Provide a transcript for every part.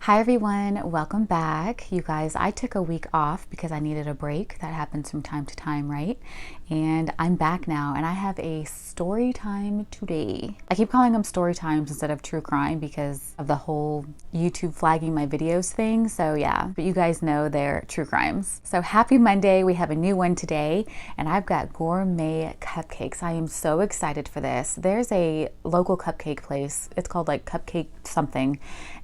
Hi everyone, welcome back. You guys, I took a week off because I needed a break. That happens from time to time, right? And I'm back now and I have a story time today. I keep calling them story times instead of true crime because of the whole YouTube flagging my videos thing. So yeah, but you guys know they're true crimes. So happy Monday. We have a new one today and I've got gourmet cupcakes. I am so excited for this. There's a local cupcake place. It's called like Cupcake something.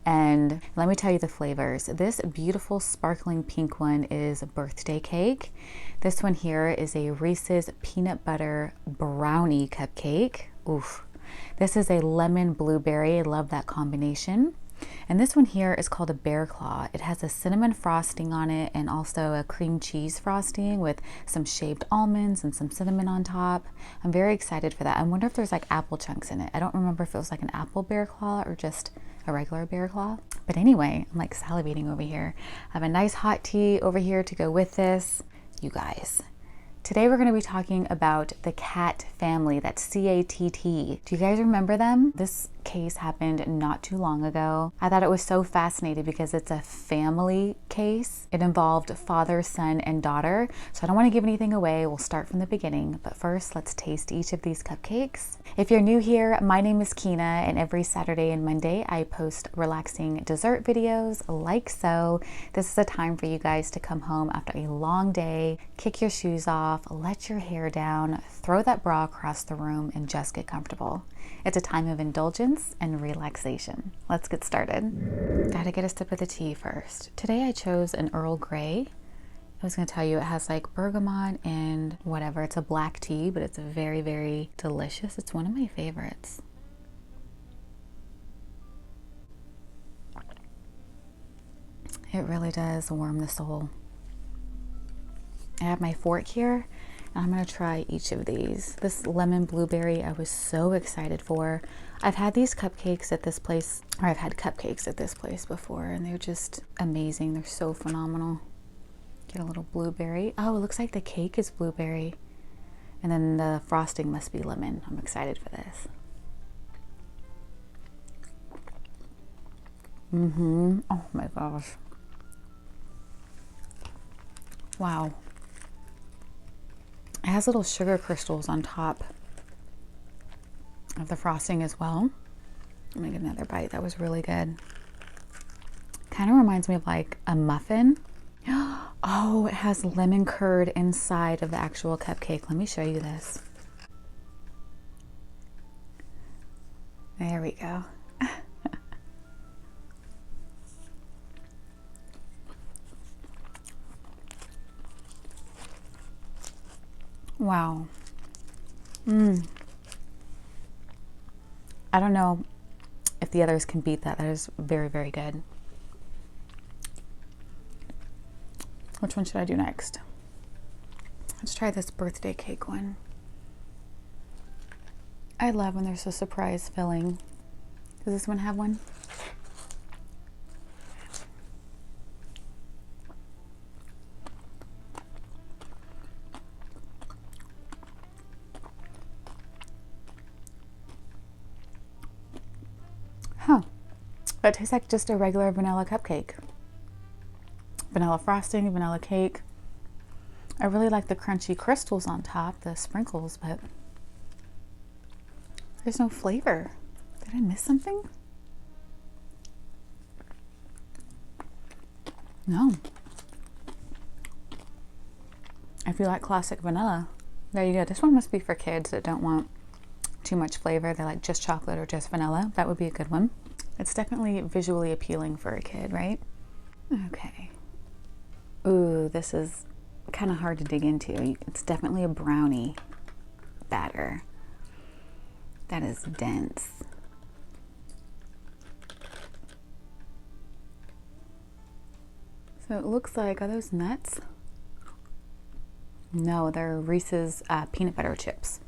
And let me tell you the flavors. This beautiful sparkling pink one is birthday cake. This one here is a Reese's peanut butter brownie cupcake. Oof. This is a lemon blueberry. I love that combination. And this one here is called a bear claw. It has a cinnamon frosting on it and also a cream cheese frosting with some shaved almonds and some cinnamon on top. I'm very excited for that. I wonder if there's like apple chunks in it. I don't remember if it was like an apple bear claw or just a regular bear claw. But anyway, I'm like salivating over here. I have a nice hot tea over here to go with this. You guys, today we're going to be talking about the Catt family. That's C-A-T-T. Do you guys remember them? This case happened not too long ago. I thought it was so fascinating because it's a family case. It involved father, son, and daughter. So I don't want to give anything away. We'll start from the beginning. But first, let's taste each of these cupcakes. If you're new here, my name is Kina, and every Saturday and Monday I post relaxing dessert videos like so. This is a time for you guys to come home after a long day, kick your shoes off, let your hair down, throw that bra across the room, and just get comfortable. It's a time of indulgence and relaxation. Let's get started. Gotta get a sip of the tea first. Today I chose an Earl Grey. I was gonna tell you it has like bergamot and whatever. It's a black tea, but it's very, very delicious. It's one of my favorites. It really does warm the soul. I have my fork here. I'm gonna try each of these. This lemon blueberry I was so excited for. I've had these cupcakes at this place, or I've had cupcakes at this place before, and they're just amazing. They're so phenomenal. Get a little blueberry. Oh, it looks like the cake is blueberry. And then the frosting must be lemon. I'm excited for this. Oh my gosh. Wow. It has little sugar crystals on top of the frosting as well. Let me get another bite. That was really good. Kind of reminds me of like a muffin. Oh, it has lemon curd inside of the actual cupcake. Let me show you this. There we go. Wow. I don't know if the others can beat that. That is very, very good. Which one should I do next? Let's try this birthday cake one. I love when there's a surprise filling. Does this one have one? Huh. That tastes like just a regular vanilla cupcake. Vanilla frosting, vanilla cake. I really like the crunchy crystals on top, the sprinkles, but there's no flavor. Did I miss something? No. I feel like classic vanilla. There you go. This one must be for kids that don't want too much flavor. They like just chocolate or just vanilla. That would be a good one. It's definitely visually appealing for a kid, right? Okay. Ooh, this is kind of hard to dig into. It's definitely a brownie batter. That is dense. So it looks like, are those nuts? No, they're Reese's peanut butter chips.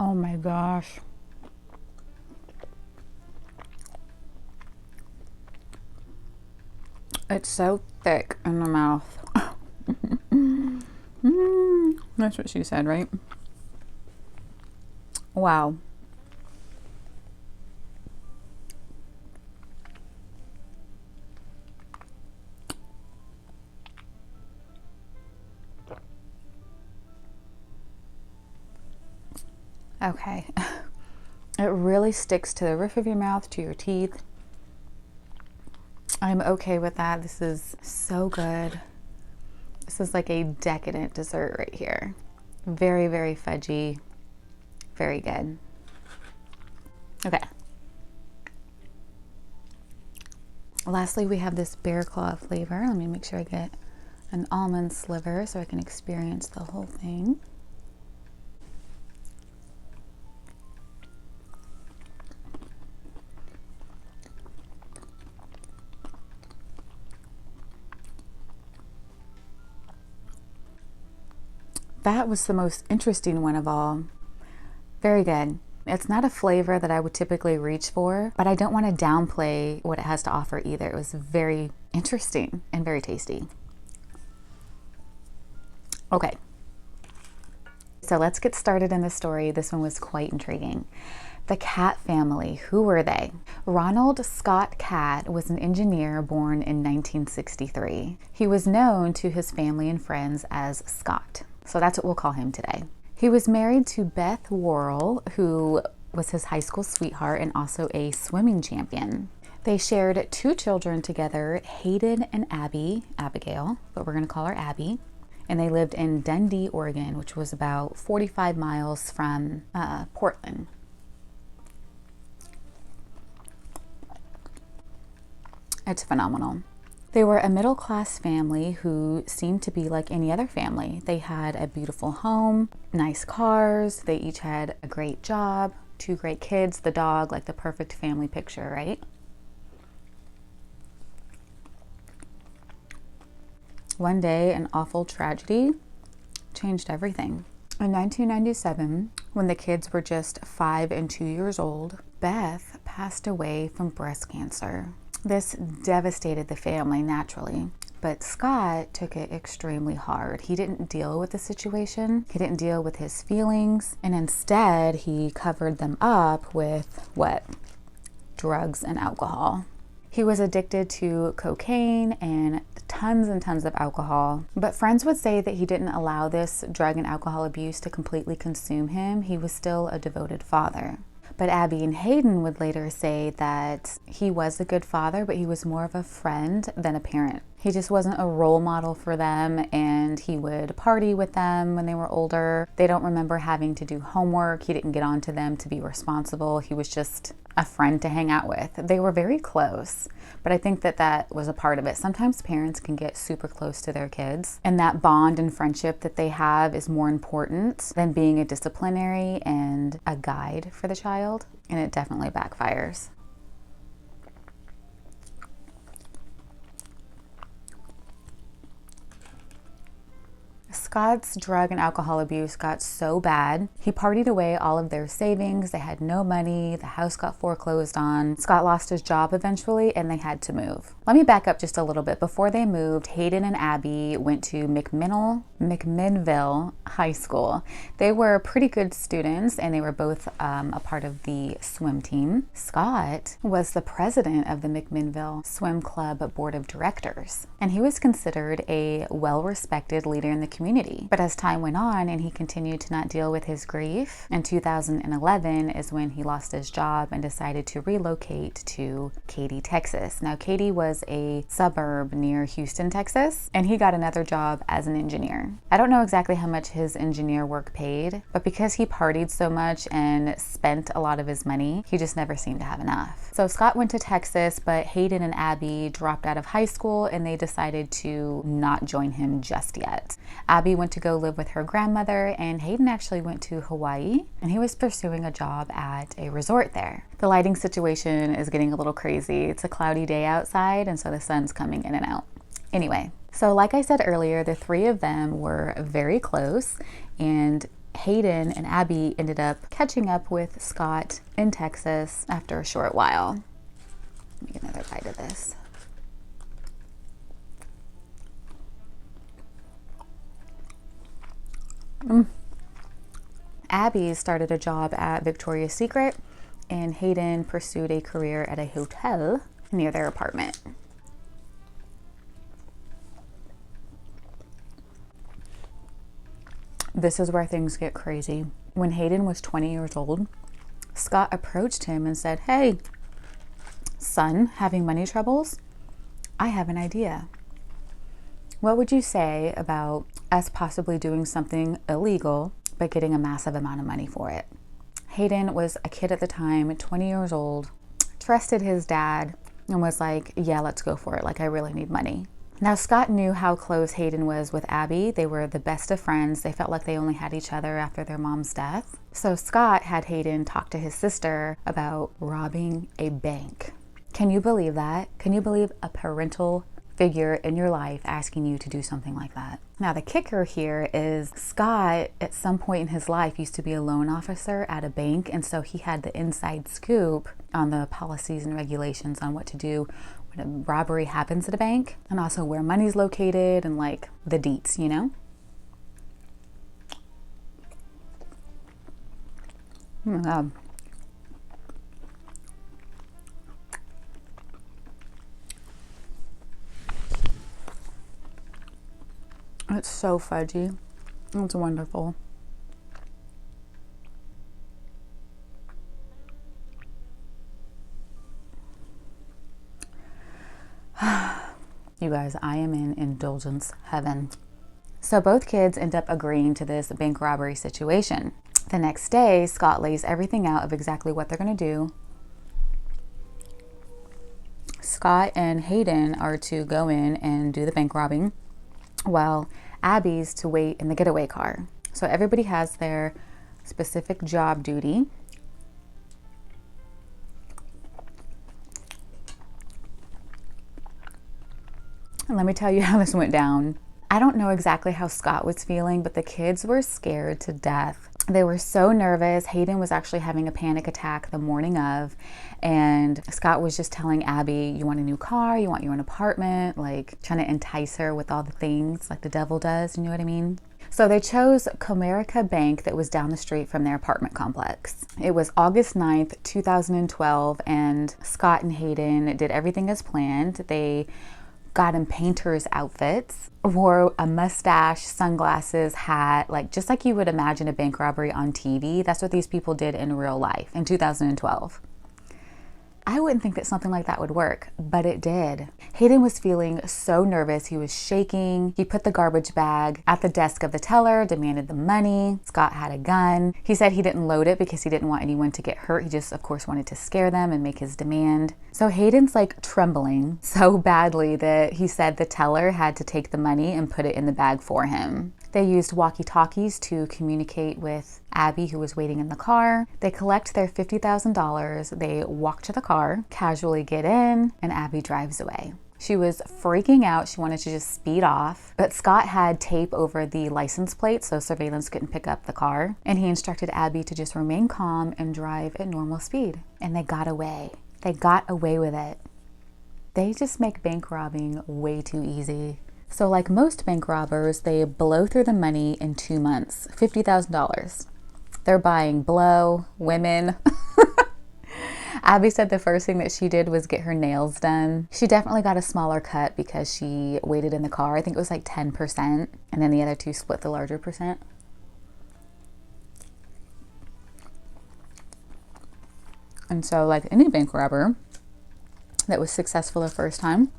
Oh my gosh. It's so thick in the mouth. That's what she said, right? Wow. Okay. It really sticks to the roof of your mouth, to your teeth. I'm okay with that. This is so good. This is like a decadent dessert right here. Very, very fudgy. Very good. Okay. Lastly, we have this bear claw flavor. Let me make sure I get an almond sliver so I can experience the whole thing. That was the most interesting one of all. Very good. It's not a flavor that I would typically reach for, but I don't want to downplay what it has to offer either. It was very interesting and very tasty. Okay. So let's get started in the story. This one was quite intriguing. The Catt family, who were they? Ronald Scott Catt was an engineer born in 1963. He was known to his family and friends as Scott. So that's what we'll call him today. He was married to Beth Worrell, who was his high school sweetheart and also a swimming champion. They shared 2 children together, Hayden and Abigail, but we're going to call her Abby. And they lived in Dundee, Oregon, which was about 45 miles from Portland. It's phenomenal. They were a middle-class family who seemed to be like any other family. They had a beautiful home, nice cars, they each had a great job, 2 great kids, the dog, like the perfect family picture, right? One day, an awful tragedy changed everything. In 1997, when the kids were just 5 and 2 years old, Beth passed away from breast cancer. This devastated the family naturally, but Scott took it extremely hard. He didn't deal with the situation. He didn't deal with his feelings, and instead he covered them up with what? Drugs and alcohol. He was addicted to cocaine and tons of alcohol, but friends would say that he didn't allow this drug and alcohol abuse to completely consume him. He was still a devoted father. But Abby and Hayden would later say that he was a good father, but he was more of a friend than a parent. He just wasn't a role model for them, and he would party with them when they were older. They don't remember having to do homework. He didn't get on to them to be responsible. He was just a friend to hang out with. They were very close, but I think that that was a part of it. Sometimes parents can get super close to their kids, and that bond and friendship that they have is more important than being a disciplinary and a guide for the child, and it definitely backfires. Scott's drug and alcohol abuse got so bad, he partied away all of their savings. They had no money. The house got foreclosed on. Scott lost his job eventually, and they had to move. Let me back up just a little bit. Before they moved, Hayden and Abby went to McMinnville High School. They were pretty good students, and they were both a part of the swim team. Scott was the president of the McMinnville Swim Club Board of Directors, and he was considered a well-respected leader in the community. But as time went on and he continued to not deal with his grief, in 2011 is when he lost his job and decided to relocate to Katy, Texas. Now, Katy was a suburb near Houston, Texas, and he got another job as an engineer. I don't know exactly how much his engineer work paid, but because he partied so much and spent a lot of his money, he just never seemed to have enough. So Scott went to Texas, but Hayden and Abby dropped out of high school and they decided to not join him just yet. Abby went to go live with her grandmother, and Hayden actually went to Hawaii, and he was pursuing a job at a resort there. The lighting situation is getting a little crazy. It's a cloudy day outside, and so the sun's coming in and out. Anyway, so like I said earlier, the 3 of them were very close, and Hayden and Abby ended up catching up with Scott in Texas after a short while. Let me get another bite of this. Abby started a job at Victoria's Secret, and Hayden pursued a career at a hotel near their apartment. This is where things get crazy. When Hayden was 20 years old, Scott approached him and said, "Hey, son, having money troubles? I have an idea. What would you say about us possibly doing something illegal but getting a massive amount of money for it?" Hayden was a kid at the time, 20 years old, trusted his dad, and was like, "Yeah, let's go for it. Like, I really need money." Now, Scott knew how close Hayden was with Abby. They were the best of friends. They felt like they only had each other after their mom's death. So Scott had Hayden talk to his sister about robbing a bank. Can you believe that? Can you believe a parental figure in your life asking you to do something like that? Now, the kicker here is Scott, at some point in his life, used to be a loan officer at a bank, and so he had the inside scoop on the policies and regulations on what to do when a robbery happens at a bank, and also where money's located and like the deets, you know? Oh my God. It's so fudgy. It's wonderful. You guys, I am in indulgence heaven. So both kids end up agreeing to this bank robbery situation. The next day, Scott lays everything out of exactly what they're going to do. Scott and Hayden are to go in and do the bank robbing, while Abby's to wait in the getaway car. So everybody has their specific job duty. And let me tell you how this went down. I don't know exactly how Scott was feeling, but the kids were scared to death. They were so nervous. Hayden was actually having a panic attack the morning of, and Scott was just telling Abby, "You want a new car? You want your own apartment?" Like trying to entice her with all the things like the devil does, you know what I mean? So they chose Comerica Bank that was down the street from their apartment complex. It was August 9th, 2012, and Scott and Hayden did everything as planned. They got in painter's outfits, wore a mustache, sunglasses, hat, like just like you would imagine a bank robbery on TV. That's what these people did in real life in 2012. I wouldn't think that something like that would work, but it did. Hayden was feeling so nervous. He was shaking. He put the garbage bag at the desk of the teller, demanded the money. Scott had a gun. He said he didn't load it because he didn't want anyone to get hurt. He just, of course, wanted to scare them and make his demand. So Hayden's like trembling so badly that he said the teller had to take the money and put it in the bag for him. They used walkie-talkies to communicate with Abby, who was waiting in the car. They collect their $50,000. They walk to the car, casually get in, and Abby drives away. She was freaking out. She wanted to just speed off, but Scott had tape over the license plate so surveillance couldn't pick up the car, and he instructed Abby to just remain calm and drive at normal speed. And they got away. They got away with it. They just make bank robbing way too easy. So like most bank robbers, they blow through the money in 2 months, $50,000. They're buying blow, women. Abby said the first thing that she did was get her nails done. She definitely got a smaller cut because she waited in the car. I think it was like 10%, and then the other two split the larger percent. And so like any bank robber that was successful the first time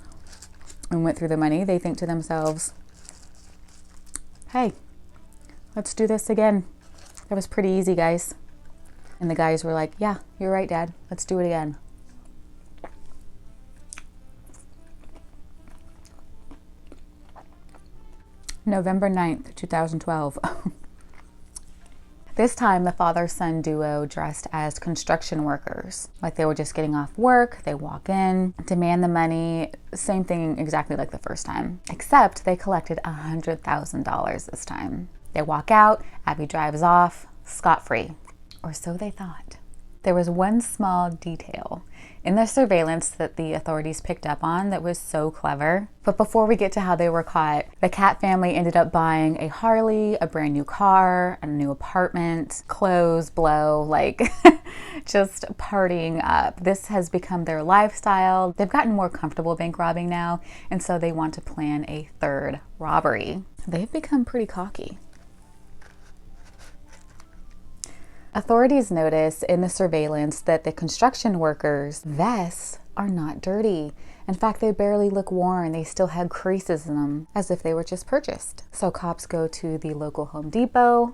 and went through the money, they think to themselves, "Hey, let's do this again. That was pretty easy, guys." And the guys were like, "Yeah, you're right, Dad. Let's do it again." November 9th, 2012. This time, the father-son duo dressed as construction workers. Like they were just getting off work, they walk in, demand the money, same thing exactly like the first time, except they collected $100,000 this time. They walk out, Abby drives off, scot-free. Or so they thought. There was one small detail in the surveillance that the authorities picked up on that was so clever. But before we get to how they were caught, the Catt family ended up buying a Harley, a brand new car, a new apartment, clothes, blow, like just partying up. This has become their lifestyle. They've gotten more comfortable bank robbing now, and so they want to plan a third robbery. They've become pretty cocky. Authorities notice in the surveillance that the construction workers' vests are not dirty. In fact, they barely look worn. They still had creases in them as if they were just purchased. So cops go to the local Home Depot.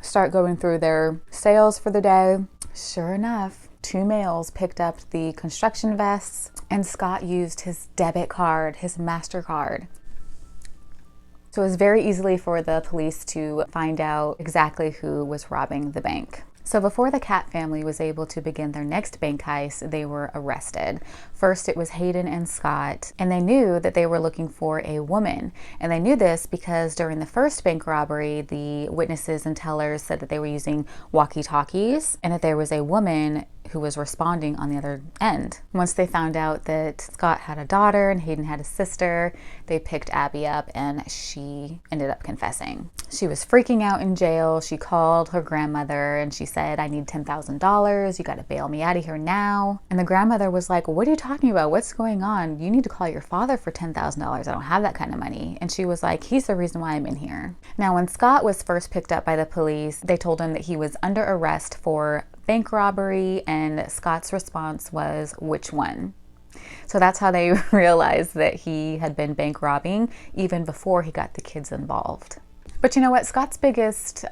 Start going through their sales for the day. Sure enough, 2 males picked up the construction vests, and Scott used his debit card, his MasterCard. So it was very easily for the police to find out exactly who was robbing the bank. So before the Catt family was able to begin their next bank heist, they were arrested. First, it was Hayden and Scott, and they knew that they were looking for a woman. And they knew this because during the first bank robbery, the witnesses and tellers said that they were using walkie-talkies and that there was a woman who was responding on the other end. Once they found out that Scott had a daughter and Hayden had a sister, they picked Abby up and she ended up confessing. She was freaking out in jail. She called her grandmother and she said, "I need $10,000. You got to bail me out of here now." And the grandmother was like, "What are you talking about? What's going on? You need to call your father for $10,000. I don't have that kind of money." And she was like, "He's the reason why I'm in here." Now, when Scott was first picked up by the police, they told him that he was under arrest for bank robbery, and Scott's response was, "Which one?" So that's how they realized that he had been bank robbing even before he got the kids involved. But you know what? Scott's biggest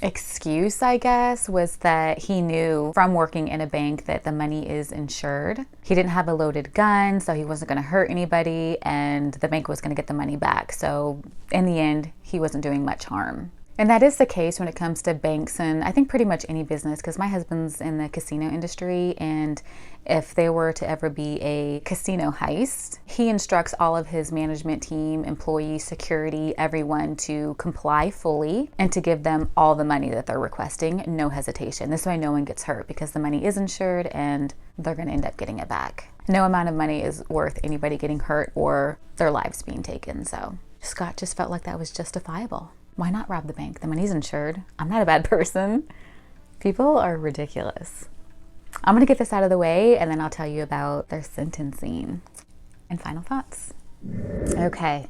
excuse, I guess, was that he knew from working in a bank that the money is insured. He didn't have a loaded gun, so he wasn't going to hurt anybody, and the bank was going to get the money back. So in the end, he wasn't doing much harm. And that is the case when it comes to banks and I think pretty much any business, because my husband's in the casino industry, and if there were to ever be a casino heist, he instructs all of his management team, employees, security, everyone to comply fully and to give them all the money that they're requesting, no hesitation. This way no one gets hurt because the money is insured and they're going to end up getting it back. No amount of money is worth anybody getting hurt or their lives being taken. So Scott just felt like that was justifiable. Why not rob the bank? The money's insured. I'm not a bad person. People are ridiculous. I'm gonna get this out of the way and then I'll tell you about their sentencing and final thoughts. Okay,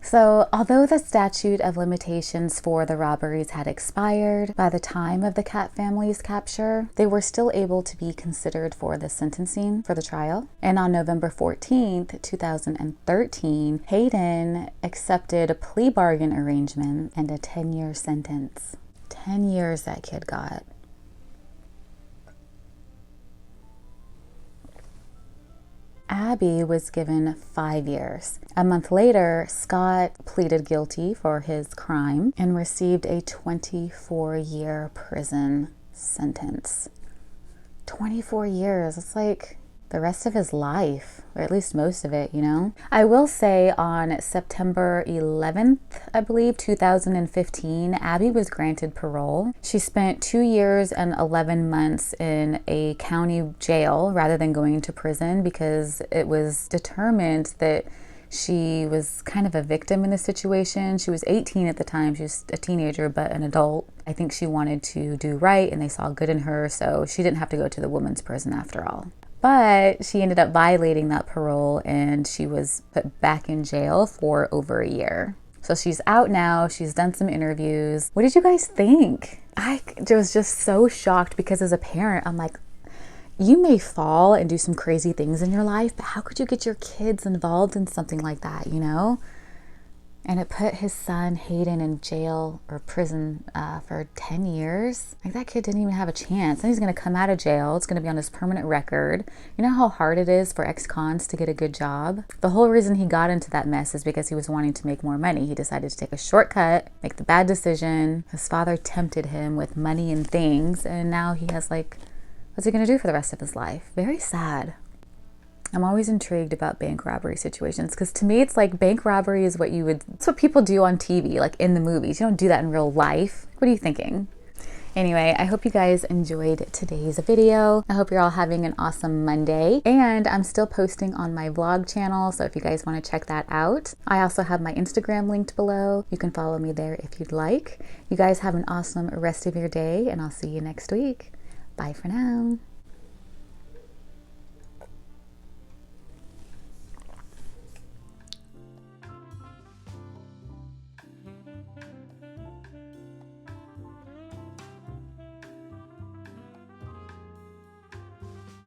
so although the statute of limitations for the robberies had expired by the time of the Catt family's capture, they were still able to be considered for the sentencing for the trial. And on November 14th, 2013, Hayden accepted a plea bargain arrangement and a 10-year sentence. 10 years that kid got. Abby was given 5 years. A month later, Scott pleaded guilty for his crime and received a 24-year prison sentence. 24 years, it's like the rest of his life, or at least most of it, you know? I will say on September 11th, I believe, 2015, Abby was granted parole. She spent 2 years and 11 months in a county jail rather than going to prison because it was determined that she was kind of a victim in the situation. She was 18 at the time. She was a teenager, but an adult. I think she wanted to do right and they saw good in her, so she didn't have to go to the women's prison after all. But she ended up violating that parole and she was put back in jail for over a year. So she's out now. She's done some interviews. What did you guys think? I was just so shocked because as a parent, I'm like, you may fall and do some crazy things in your life, but how could you get your kids involved in something like that, you know? And it put his son Hayden in jail or prison for 10 years. Like, that kid didn't even have a chance. And he's gonna come out of jail. It's gonna be on his permanent record. You know how hard it is for ex-cons to get a good job? The whole reason he got into that mess is because he was wanting to make more money. He decided to take a shortcut, make the bad decision. His father tempted him with money and things. And now he has like, what's he gonna do for the rest of his life? Very sad. I'm always intrigued about bank robbery situations because to me it's like bank robbery is it's what people do on TV, like in the movies. You don't do that in real life. What are you thinking? Anyway, I hope you guys enjoyed today's video. I hope you're all having an awesome Monday, and I'm still posting on my vlog channel, so if you guys want to check that out. I also have my Instagram linked below. You can follow me there if you'd like. You guys have an awesome rest of your day, and I'll see you next week. Bye for now.